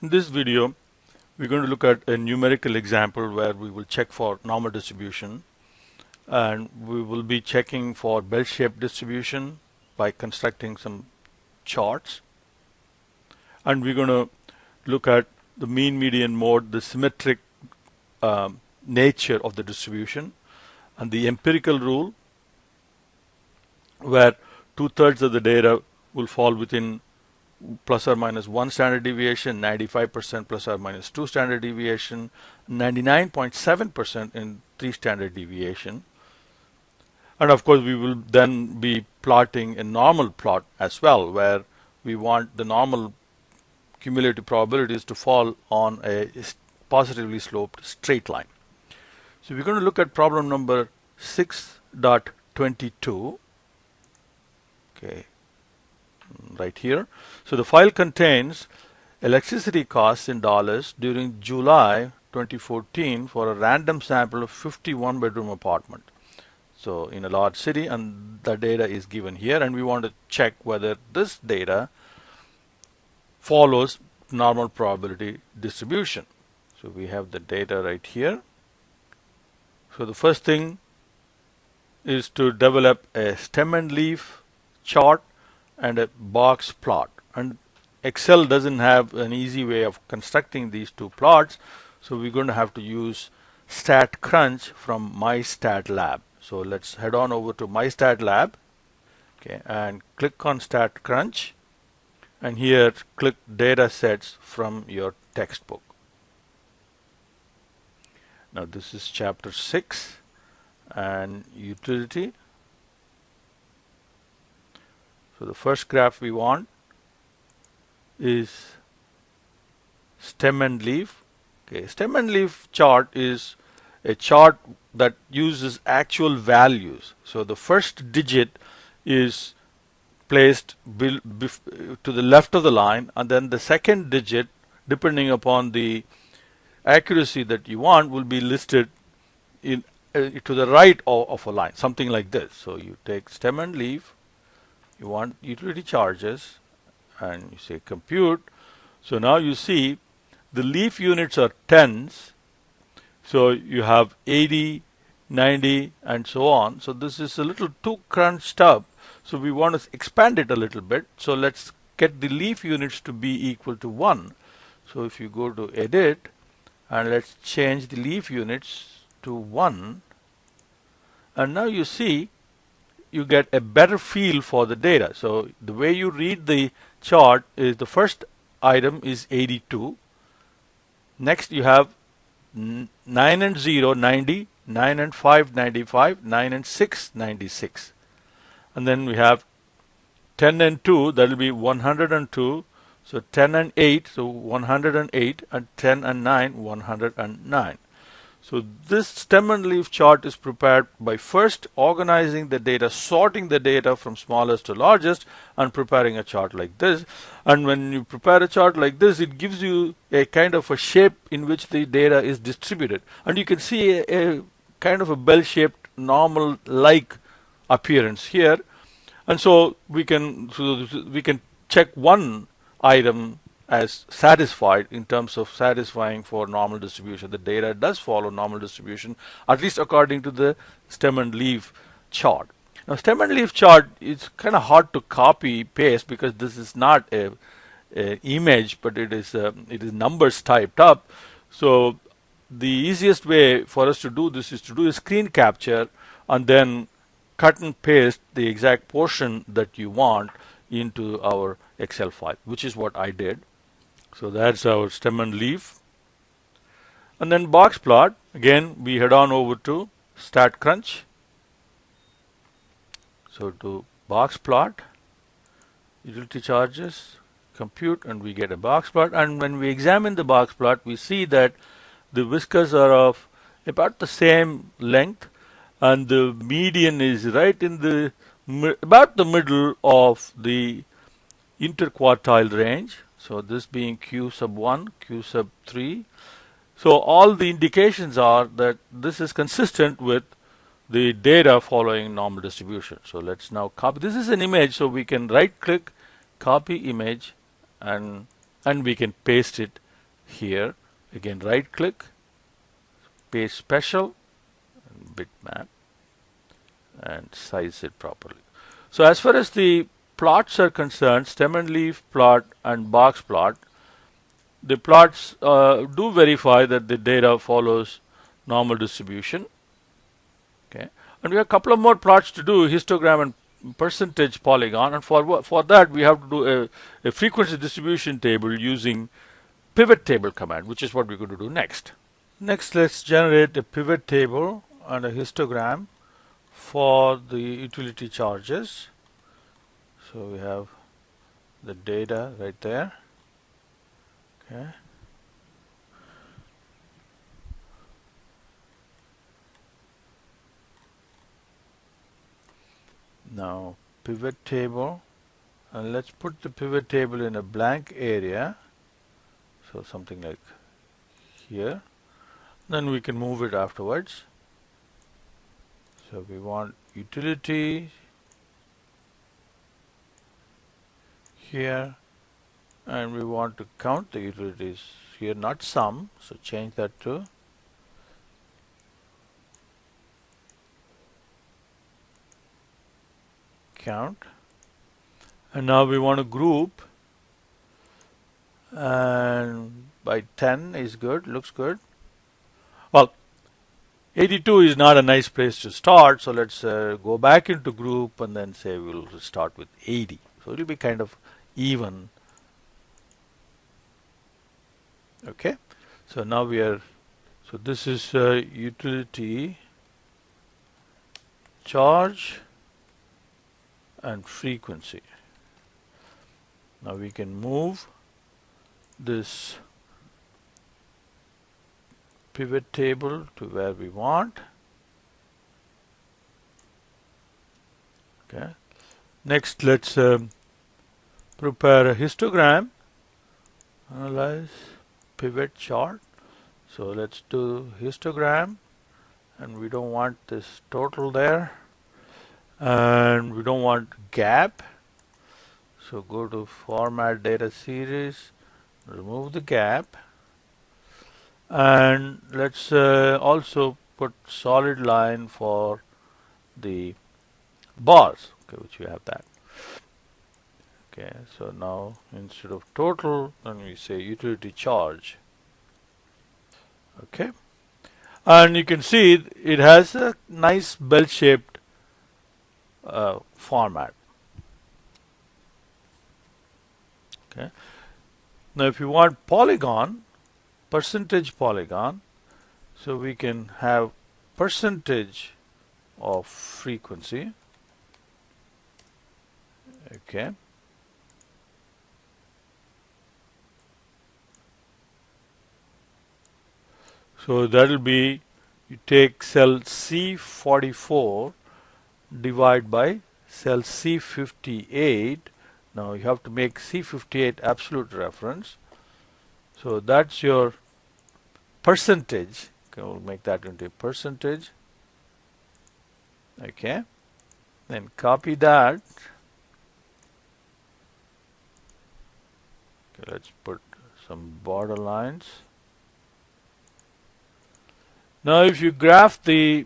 In this video, we're going to look at a numerical example where we will check for normal distribution, and we will be checking for bell-shaped distribution by constructing some charts. And we're going to look at the mean, median, mode, the symmetric nature of the distribution, and the empirical rule where 2/3 of the data will fall within plus or minus 1 standard deviation, 95% plus or minus 2 standard deviation, 99.7% in 3 standard deviation. And of course, we will then be plotting a normal plot as well, where we want the normal cumulative probabilities to fall on a positively sloped straight line. So we're going to look at problem number 6.22. Okay, right here. So the file contains electricity costs in dollars during July 2014 for a random sample of 51 bedroom apartment. So in a large city, and the data is given here, and we want to check whether this data follows normal probability distribution. So we have the data right here. So the first thing is to develop a stem and leaf chart and a box plot. And Excel doesn't have an easy way of constructing these two plots, so we're going to have to use StatCrunch from MyStatLab. So let's head on over to MyStatLab, okay, and click on StatCrunch, and here click Data Sets from your textbook. Now this is chapter 6 and utility. So the first graph we want is stem and leaf. Okay, stem and leaf chart is a chart that uses actual values. So the first digit is placed to the left of the line, and then the second digit, depending upon the accuracy that you want, will be listed in to the right of a line, something like this. So you take stem and leaf, you want utility charges, and you say compute. So now you see the leaf units are tens, so you have 80, 90, and so on. So this is a little too crunched up, so we want to expand it a little bit. So let's get the leaf units to be equal to 1. So if you go to edit, and let's change the leaf units to 1, and now you see you get a better feel for the data. So the way you read the chart is the first item is 82. Next you have 9 and 0, 90, 9 and 5, 95, 9 and 6, 96. And then we have 10 and 2, that will be 102. So 10 and 8, so 108, and 10 and 9, 109. So this stem and leaf chart is prepared by first organizing the data, sorting the data from smallest to largest, and preparing a chart like this. And when you prepare a chart like this, it gives you a kind of a shape in which the data is distributed. And you can see a kind of a bell-shaped normal-like appearance here. And so we can check one item as satisfied in terms of satisfying for normal distribution. The data does follow normal distribution, at least according to the stem and leaf chart. Now stem and leaf chart is kind of hard to copy paste because this is not a image, but it is numbers typed up. So the easiest way for us to do this is to do a screen capture and then cut and paste the exact portion that you want into our Excel file, which is what I did. So that's our stem and leaf. And then box plot, again we head on over to StatCrunch. So to box plot, utility charges, compute, and we get a box plot. And when we examine the box plot, we see that the whiskers are of about the same length, and the median is right in the about the middle of the interquartile range. So this being Q sub 1, Q sub 3. So all the indications are that this is consistent with the data following normal distribution. So let's now copy. This is an image, so we can right click, copy image, and we can paste it here. Again, right click, paste special, bitmap, and size it properly. So as far as the plots are concerned, stem and leaf plot and box plot, the plots do verify that the data follows normal distribution. Okay, and we have a couple of more plots to do: histogram and percentage polygon. And for that, we have to do a frequency distribution table using pivot table command, which is what we're going to do next. Next, let's generate a pivot table and a histogram for the utility charges. So we have the data right there. Okay. Now pivot table, and let's put the pivot table in a blank area. So something like here. Then we can move it afterwards. So we want utility here, and we want to count the utilities here, not sum. So change that to count. And now we want to group, and by 10 is good, looks good. Well, 82 is not a nice place to start, so let's go back into group and then say we'll start with 80. So it'll be kind of even. Okay, so now we are, so this is utility charge and frequency. Now we can move this pivot table to where we want. Okay. Next, let's prepare a histogram. Analyze pivot chart. So let's do histogram, and we don't want this total there, and we don't want gap. So go to format data series, remove the gap, and let's also put solid line for the bars, okay, which we have that. Okay, so now instead of total, then we say utility charge. Okay, and you can see it has a nice bell-shaped format. Okay, now if you want polygon, percentage polygon, so we can have percentage of frequency. Okay, so that will be, you take cell C44, divide by cell C58. Now you have to make C58 absolute reference. So that's your percentage. Okay, we'll make that into a percentage. Okay, then copy that. Okay, let's put some border lines. Now if you graph the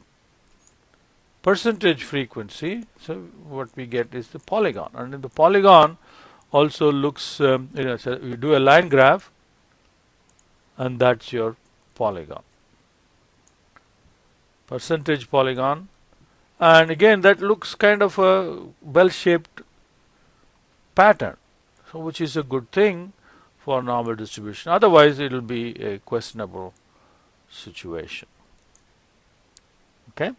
percentage frequency, so what we get is the polygon, and in the polygon also looks, so you do a line graph, and that's your polygon, percentage polygon, and again that looks kind of a bell-shaped pattern, so which is a good thing for normal distribution. Otherwise it will be a questionable situation. Okay.